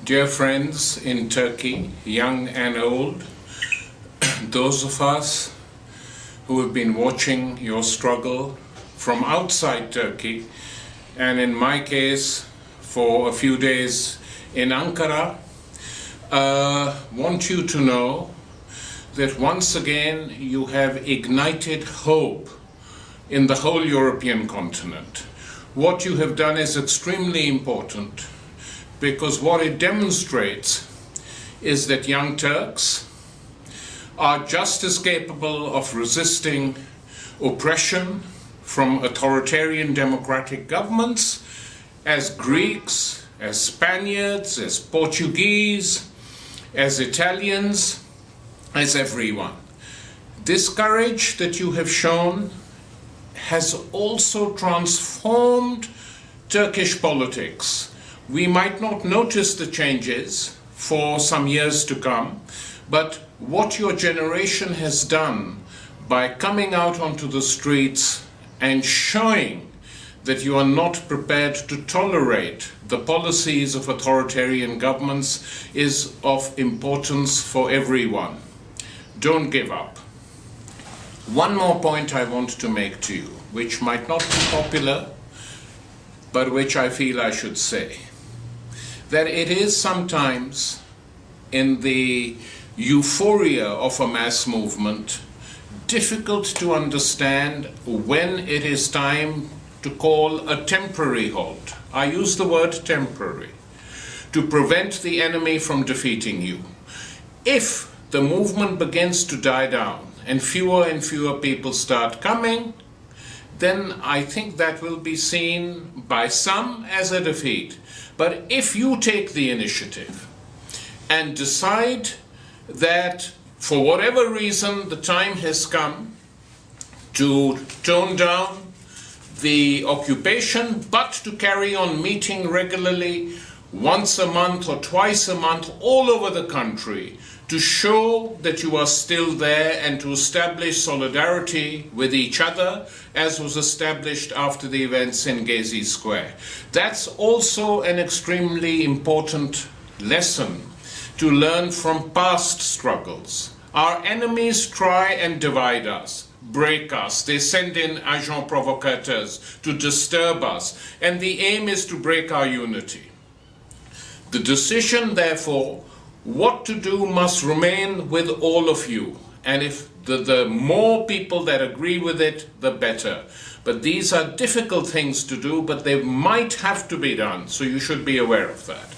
Dear friends in Turkey, young and old, those of us who have been watching your struggle from outside Turkey, and in my case for a few days in Ankara, want you to know that once again you have ignited hope in the whole European continent. What you have done is extremely important, because what it demonstrates is that young Turks are just as capable of resisting oppression from authoritarian democratic governments as Greeks, as Spaniards, as Portuguese, as Italians, as everyone. This courage that you have shown has also transformed Turkish politics. We might not notice the changes for some years to come, but what your generation has done by coming out onto the streets and showing that you are not prepared to tolerate the policies of authoritarian governments is of importance for everyone. Don't give up. One more point I want to make to you, which might not be popular, but which I feel I should say. That it is sometimes in the euphoria of a mass movement difficult to understand when it is time to call a temporary halt. I use the word temporary, to prevent the enemy from defeating you. If the movement begins to die down and fewer people start coming, then I think that will be seen by some as a defeat. But if you take the initiative and decide that for whatever reason the time has come to tone down the occupation, but to carry on meeting regularly once a month or twice a month all over the country to show that you are still there and to establish solidarity with each other, as was established after the events in Gezi Square. That's also an extremely important lesson to learn from past struggles. Our enemies try and divide us, break us. They send in agents provocateurs to disturb us, and the aim is to break our unity. The decision, therefore, what to do must remain with all of you. And if the more people that agree with it, the better. But these are difficult things to do, but they might have to be done, so you should be aware of that.